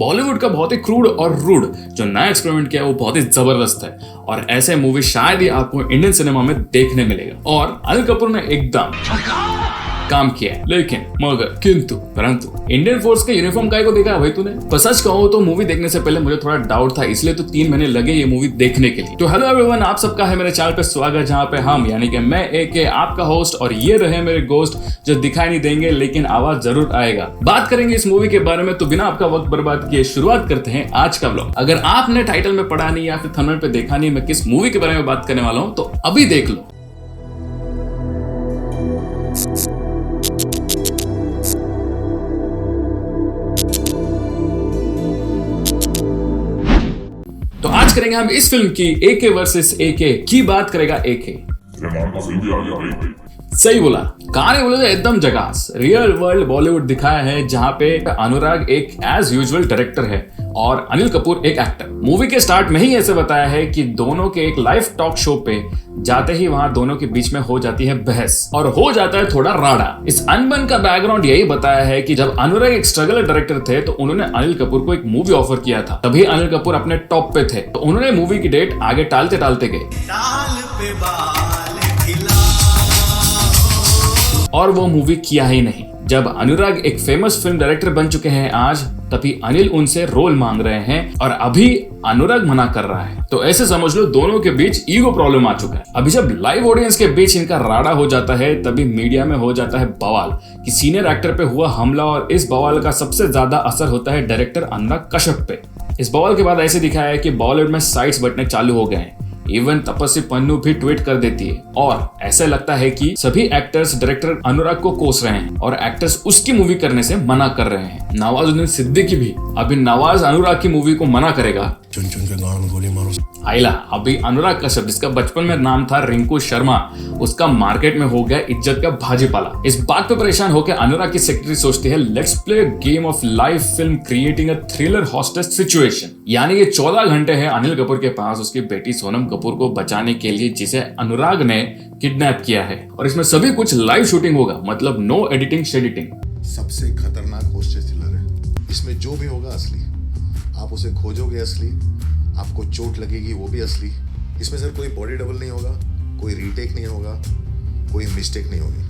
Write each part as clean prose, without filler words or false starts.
बॉलीवुड का बहुत ही क्रूड और रूड जो नया एक्सपेरिमेंट किया है वो बहुत ही जबरदस्त है और ऐसे मूवी शायद ही आपको इंडियन सिनेमा में देखने मिलेगा। और अनिल कपूर ने एकदम काम किया है, लेकिन मगर किंतु परंतु इंडियन फोर्स के यूनिफॉर्म काय को देखा है भाई तूने? पर सच कहो तो मूवी देखने से पहले मुझे थोड़ा डाउट था, इसलिए तो 3 महीने लगे ये मूवी देखने के लिए। तो हेलो एवरीवन, आप सबका है मेरे चैनल पे स्वागत, जहाँ पे हम यानी कि मैं AK आपका होस्ट और ये रहे मेरे गोस्ट जो दिखाई नहीं देंगे लेकिन आवाज जरूर आएगा। बात करेंगे इस मूवी के बारे में, तो बिना आपका वक्त बर्बाद किए शुरुआत करते हैं आज का व्लॉग। अगर आपने टाइटल में पढ़ा नहीं या फिर थंबनेल पे देखा नहीं मैं किस मूवी के बारे में बात करने वाला हूँ तो अभी देख लो। तो आज करेंगे हम इस फिल्म की AK वर्सेस AK की बात करेगा AK। सही बोला, कहानी बोले तो एकदम जगास रियल वर्ल्ड बॉलीवुड दिखाया है, जहाँ पे अनुराग एक एज यूजुअल डायरेक्टर है और अनिल कपूर एक एक्टर। मूवी के स्टार्ट में ही ऐसे बताया है कि दोनों के एक लाइव टॉक शो पे जाते ही वहां दोनों के बीच में हो जाती है बहस और हो जाता है थोड़ा राडा। इस अनबन का बैकग्राउंड यही बताया है कि जब अनुराग एक स्ट्रगलर डायरेक्टर थे तो उन्होंने अनिल कपूर को एक मूवी ऑफर किया था, तभी अनिल कपूर अपने टॉप पे थे, तो उन्होंने मूवी की डेट आगे टालते टालते गए और वो मूवी किया ही नहीं। जब अनुराग एक फेमस फिल्म डायरेक्टर बन चुके हैं आज, तभी अनिल उनसे रोल मांग रहे हैं और अभी अनुराग मना कर रहा है। तो ऐसे समझ लो दोनों के बीच ईगो प्रॉब्लम आ चुका है। अभी जब लाइव ऑडियंस के बीच इनका राडा हो जाता है तभी मीडिया में हो जाता है बवाल कि सीनियर एक्टर पे हुआ हमला, और इस बवाल का सबसे ज्यादा असर होता है डायरेक्टर अनुराग कश्यप पे। इस बवाल के बाद ऐसे दिखाया है कि बॉलीवुड में साइट्स बटने चालू हो गए हैं, इवन तपस्वी पन्नू भी ट्वीट कर देती है और ऐसा लगता है कि सभी एक्टर्स डायरेक्टर अनुराग को कोस रहे हैं और एक्टर्स उसकी मूवी करने से मना कर रहे हैं। नवाजुद्दीन सिद्दीकी भी अभी नवाज अनुराग की मूवी को मना करेगा। चुन चुन के गांड में गोली मारो आइला। अभी अनुराग कश्यप जिसका बचपन में नाम था रिंकू शर्मा, उसका मार्केट में हो गया इज्जत का भाजीपाला। इस बात पे परेशान होकर अनुराग की सेक्रेटरी सोचती है let's play game of live film creating a thriller hostage situation. यानी ये 14 घंटे है अनिल कपूर के पास उसकी बेटी सोनम कपूर को बचाने के लिए, जिसे अनुराग ने किडनैप किया है, और इसमें सभी कुछ लाइव शूटिंग होगा, मतलब नो एडिटिंग शेडिटिंग। सबसे खतरनाक हॉस्टेज थ्रिलर है, इसमें जो भी होगा असली, आप उसे खोजोगे असली, आपको चोट लगेगी वो भी असली। इसमें सर कोई बॉडी डबल नहीं होगा, कोई रीटेक नहीं होगा, कोई मिस्टेक नहीं होगी।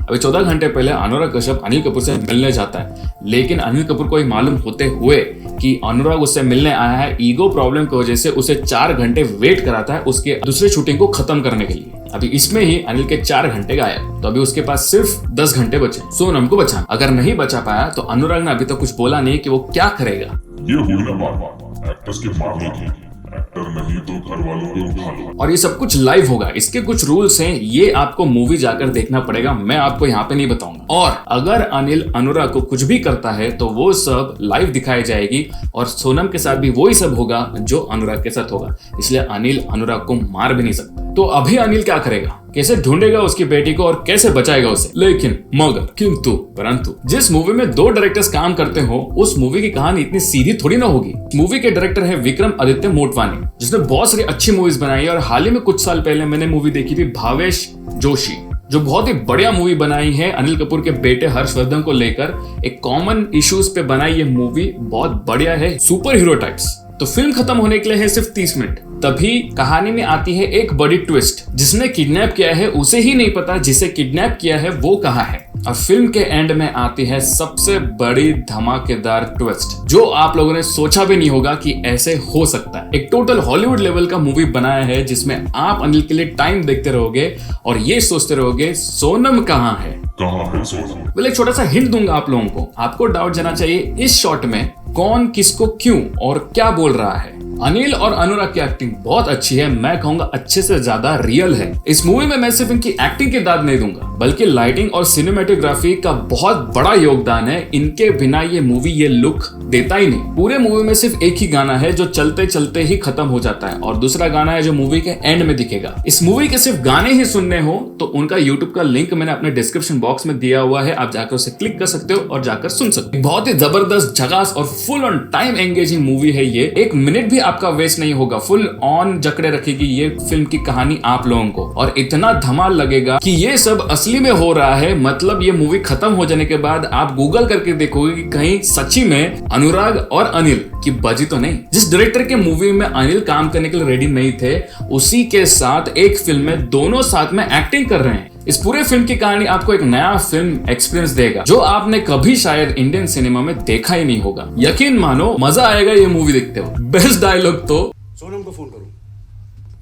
अभी 14 घंटे पहले अनुराग कश्यप अनिल कपूर से मिलने जाता है, लेकिन अनिल कपूर को मालूम होते हुए कि अनुराग उससे मिलने आया है, ईगो प्रॉब्लम की वजह से उसे 4 घंटे वेट कराता है उसके दूसरे शूटिंग को खत्म करने के लिए। अभी इसमें ही अनिल के 4 घंटे गायब, तो अभी उसके पास सिर्फ 10 घंटे बचे सोनम को बचाना। अगर नहीं बचा पाया तो अनुराग ने अभी तक कुछ बोला नहीं कि वो क्या करेगा। ये हुई ना बात एक्टर्स के मारने की, एक्टर नहीं तो घर वालों को उठा लो। और ये सब कुछ लाइव होगा, इसके कुछ रूल्स हैं, ये आपको मूवी जाकर देखना पड़ेगा, मैं आपको यहाँ पे नहीं बताऊंगा। और अगर अनिल अनुराग को कुछ भी करता है तो वो सब लाइव दिखाई जाएगी और सोनम के साथ भी वही सब होगा जो अनुराग के साथ होगा, इसलिए अनिल अनुराग को मार भी नहीं सकता। तो अभी अनिल क्या करेगा, कैसे ढूंढेगा उसकी बेटी को और कैसे बचाएगा उसे? लेकिन मगर किंतु परंतु जिस मूवी में 2 डायरेक्टर्स काम करते हो उस मूवी की कहानी इतनी सीधी थोड़ी ना होगी। मूवी के डायरेक्टर है विक्रम आदित्य मोटवानी, जिसने बहुत सारी अच्छी मूवीज बनाई है, और हाल ही में कुछ साल पहले मैंने मूवी देखी थी भावेश जोशी, जो बहुत ही बढ़िया मूवी बनाई है अनिल कपूर के बेटे हर्षवर्धन को लेकर। एक कॉमन इश्यूज पे बनाई ये मूवी बहुत बढ़िया है, सुपर हीरो टाइप्स। तो फिल्म खत्म होने के लिए है सिर्फ 30 मिनट, तभी कहानी में आती है एक बड़ी ट्विस्ट। जिसने किडनैप किया है उसे ही नहीं पता जिसे किडनैप किया है वो कहाँ है, और फिल्म के एंड में आती है सबसे बड़ी धमाकेदार ट्विस्ट जो आप लोगों ने सोचा भी नहीं होगा कि ऐसे हो सकता है। एक टोटल हॉलीवुड लेवल का मूवी बनाया है जिसमें आप अनिल के लिए टाइम देखते रहोगे और ये सोचते रहोगे सोनम कहाँ है। वेल एक छोटा सा हिंट दूंगा आप लोगों को, आपको डाउट जाना चाहिए इस शॉट में कौन किसको क्यों और क्या बोल रहा है। अनिल और अनुराग की एक्टिंग बहुत अच्छी है, मैं कहूंगा अच्छे से ज्यादा रियल है। इस मूवी में मैं सिर्फ इनकी एक्टिंग की दाद नहीं दूंगा, बल्कि लाइटिंग और सिनेमेटोग्राफी का बहुत बड़ा योगदान है। इनके बिना ये मूवी ये लुक देता ही नहीं। पूरे मूवी में सिर्फ एक ही गाना है जो चलते चलते ही खत्म हो जाता है, और दूसरा गाना है जो मूवी के एंड में दिखेगा। इस मूवी के सिर्फ गाने ही सुनने हो तो उनका यूट्यूब का लिंक मैंने अपने डिस्क्रिप्शन बॉक्स में दिया हुआ है, आप जाकर उसे क्लिक कर सकते हो और जाकर सुन सकते हो। बहुत ही जबरदस्त, झकास और full on time engaging movie है ये। एक मिनट भी आपका वेस्ट नहीं होगा, फुल ऑन जकड़े रखेगी ये फिल्म की कहानी आप लोगों को, और इतना धमाल लगेगा कि ये सब असली में हो रहा है। मतलब ये मूवी खत्म हो जाने के बाद आप गूगल करके देखोगे कि कहीं सच्ची में अनुराग और अनिल की बाजी तो नहीं। जिस डायरेक्टर के मूवी में अनिल काम करने के लिए रेडी नहीं थे, उसी के साथ एक फिल्म में दोनों साथ में एक्टिंग कर रहे हैं। इस पूरे फिल्म की कहानी आपको एक नया फिल्म एक्सपीरियंस देगा जो आपने कभी शायद इंडियन सिनेमा में देखा ही नहीं होगा। यकीन मानो मजा आएगा ये मूवी देखते हो। बेस्ट डायलॉग तो सोनम को फोन करूं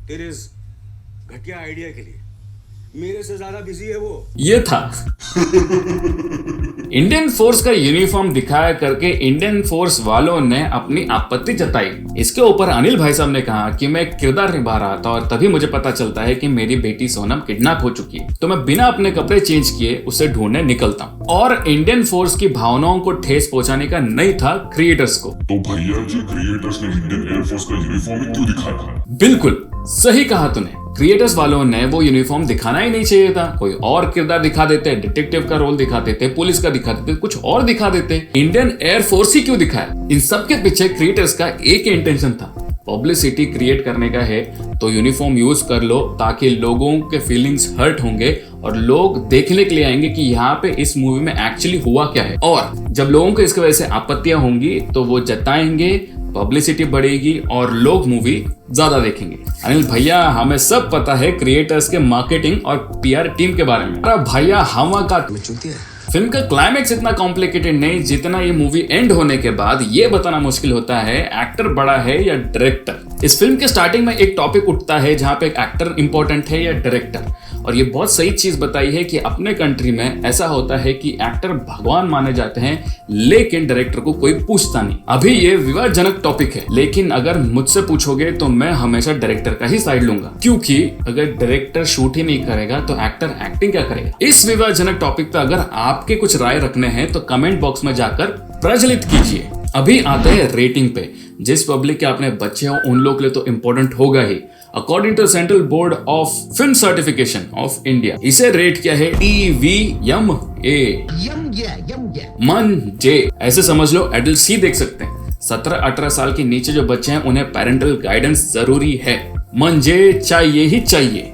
तेरे इस घटिया आइडिया के लिए, मेरे से ज्यादा बिजी है वो। ये था इंडियन फोर्स का यूनिफॉर्म दिखाया करके इंडियन फोर्स वालों ने अपनी आपत्ति जताई। इसके ऊपर अनिल भाई साहब ने कहा कि मैं किरदार निभा रहा था और तभी मुझे पता चलता है कि मेरी बेटी सोनम किडनैप हो चुकी है, तो मैं बिना अपने कपड़े चेंज किए उसे ढूंढने निकलता हूँ। और इंडियन फोर्स की भावनाओं को ठेस पहुंचाने का नहीं था क्रिएटर्स को। तो भैया जी क्रिएटर्स ने इंडियन एयरफोर्स का यूनिफॉर्म ही क्यों दिखाया? बिल्कुल सही कहा तूने। क्रिएटर्स वालों ने वो यूनिफॉर्म दिखाना ही नहीं चाहिए था। कोई और किरदार दिखा देते, डिटेक्टिव का रोल दिखा देते, पुलिस का दिखा देते, कुछ और दिखा देते। इंडियन एयरफोर्स ही क्यों दिखाया? इन सब के पीछे क्रिएटर्स का एक ही इंटेंशन था, पब्लिसिटी क्रिएट करने का है। तो यूनिफॉर्म यूज कर लो ताकि लोगों के फीलिंग्स हर्ट होंगे और लोग देखने के लिए आएंगे कि यहाँ पे इस मूवी में एक्चुअली हुआ क्या है। और जब लोगों को इसकी वजह से आपत्तियां होंगी तो वो जताएंगे, पब्लिसिटी बढ़ेगी और लोग मूवी ज्यादा देखेंगे। अनिल भैया हमें सब पता है क्रिएटर्स के मार्केटिंग और पीआर टीम के बारे में। अरे भैया हवा का फिल्म का क्लाइमेक्स इतना कॉम्प्लिकेटेड नहीं जितना ये मूवी एंड होने के बाद ये बताना मुश्किल होता है एक्टर बड़ा है या डायरेक्टर। इस फिल्म के स्टार्टिंग में एक टॉपिक उठता है जहां पे एक एक्टर इंपॉर्टेंट है या डायरेक्टर, और ये बहुत सही चीज बताई है कि अपने कंट्री में ऐसा होता है कि एक्टर भगवान माने जाते हैं लेकिन डायरेक्टर को कोई पूछता नहीं। अभी ये विवादजनक टॉपिक है, लेकिन अगर मुझसे पूछोगे तो मैं हमेशा डायरेक्टर का ही साइड लूंगा, क्योंकि अगर डायरेक्टर शूट ही नहीं करेगा तो एक्टर एक्टिंग क्या करेगा। इस विवादजनक टॉपिक पे अगर आपके कुछ राय रखने हैं तो कमेंट बॉक्स में जाकर प्रज्वलित कीजिए। अभी आते हैं रेटिंग पे। जिस पब्लिक के अपने बच्चे हो उन लोग के लिए तो इंपॉर्टेंट होगा ही। According to central board of film certification of India इसे रेट किया है TVMA मन जे। ऐसे समझ लो एडल्ट सी देख सकते हैं। 17-18 साल के नीचे जो बच्चे हैं उन्हें पेरेंटल गाइडेंस जरूरी है। मन जे चाहिए ही चाहिए।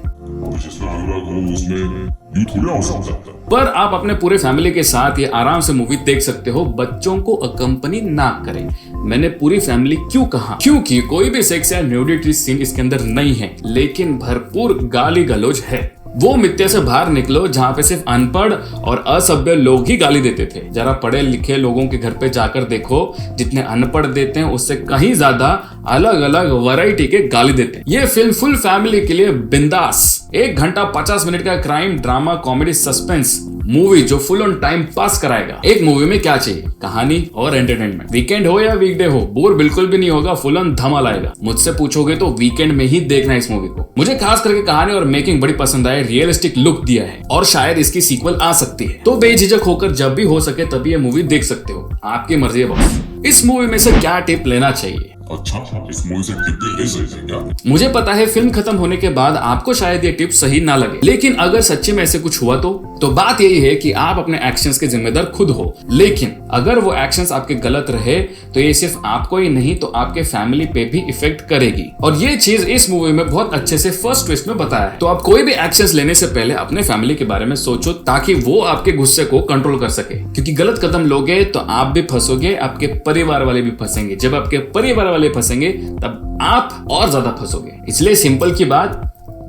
जिसमें अनुराग हो उसमें यूं थोड़ी हो सकता है। पर आप अपने पूरे फैमिली के साथ ये आराम से मूवी देख सकते हो, बच्चों को अकंपनी ना करें। मैंने पूरी फैमिली क्यों कहा? क्योंकि कोई भी सेक्स या न्यूडिटी सीन इसके अंदर नहीं है, लेकिन भरपूर गाली गलौज है। वो मित्य से बाहर निकलो जहाँ पे सिर्फ अनपढ़ और असभ्य लोग ही गाली देते थे। जरा पढ़े लिखे लोगों के घर पे जाकर देखो, जितने अनपढ़ देते हैं उससे कहीं ज्यादा अलग अलग वैरायटी के गाली देते हैं। ये फिल्म फुल फैमिली के लिए बिंदास 1 घंटा 50 मिनट का crime drama comedy suspense movie जो फुल ऑन टाइम पास कराएगा। एक मूवी में क्या चाहिए? कहानी और एंटरटेनमेंट। वीकेंड हो या वीकडे हो, बोर बिल्कुल भी नहीं होगा, फुल ऑन धमाल आएगा। मुझसे पूछोगे तो वीकेंड में ही देखना इस मूवी को। मुझे खास करके कहानी और मेकिंग बड़ी पसंद आई, रियलिस्टिक लुक दिया है और शायद इसकी सीक्वल आ सकती है। तो बेझिझक होकर जब भी हो सके तभी ये मूवी देख सकते हो, आपकी मर्जी है बॉस। इस मूवी में से क्या टिप लेना चाहिए? अच्छा, इस मूवी से टिप ले सकते हैं क्या? मुझे पता है फिल्म खत्म होने के बाद आपको शायद ये टिप सही ना लगे, लेकिन अगर सच्ची में ऐसे कुछ हुआ तो बात यही है कि आप अपने एक्शंस के जिम्मेदार खुद हो। लेकिन अगर वो एक्शंस आपके गलत रहे तो ये सिर्फ आपको ही नहीं तो आपके फैमिली पे भी इफेक्ट करेगी, और ये चीज इस मूवी में बहुत अच्छे से फर्स्ट ट्विस्ट में बताया है। तो आप कोई भी एक्शंस लेने से पहले अपने फैमिली के बारे में सोचो ताकि वो आपके गुस्से को कंट्रोल कर सके, क्योंकि गलत कदम लोगे तो आप भी फंसोगे, आपके परिवार वाले भी फंसेंगे। जब आपके परिवार वाले फंसेंगे तब आप और ज्यादा फंसोगे। इसलिए सिंपल की बात,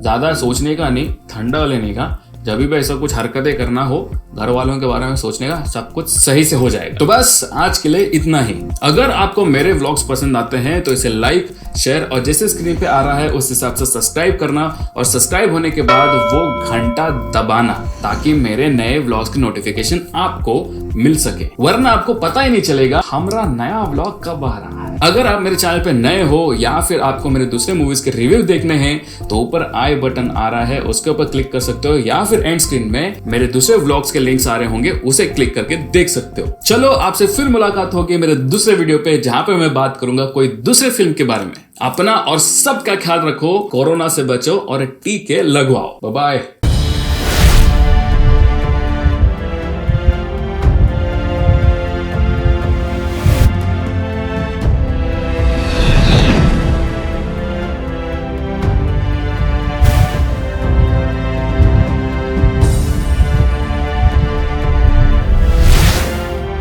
ज्यादा सोचने का नहीं, ठंडा लेने का। जब भी ऐसा कुछ हरकतें करना हो, घर वालों के बारे में सोचने का, सब कुछ सही से हो जाएगा। तो बस आज के लिए इतना ही। अगर आपको मेरे व्लॉग्स पसंद आते हैं तो इसे लाइक, शेयर और जैसे स्क्रीन पे आ रहा है उस हिसाब से सब्सक्राइब करना, और सब्सक्राइब होने के बाद वो घंटा दबाना ताकि मेरे नए व्लॉग्स की नोटिफिकेशन आपको मिल सके, वरना आपको पता ही नहीं चलेगा हमारा नया व्लॉग कब आ रहा है। अगर आप मेरे चैनल पे नए हो या फिर आपको मेरे दूसरे मूवीज के रिव्यू देखने हैं तो ऊपर आई बटन आ रहा है, उसके ऊपर क्लिक कर सकते हो, या फिर एंड स्क्रीन में मेरे दूसरे व्लॉग्स के लिंक्स आ रहे होंगे, उसे क्लिक करके देख सकते हो। चलो आपसे फिर मुलाकात होगी मेरे दूसरे वीडियो पे, जहां पे मैं बात करूंगा कोई दूसरे फिल्म के बारे में। अपना और सबका ख्याल रखो, कोरोना से बचो और टीके लगवाओ। Bye bye.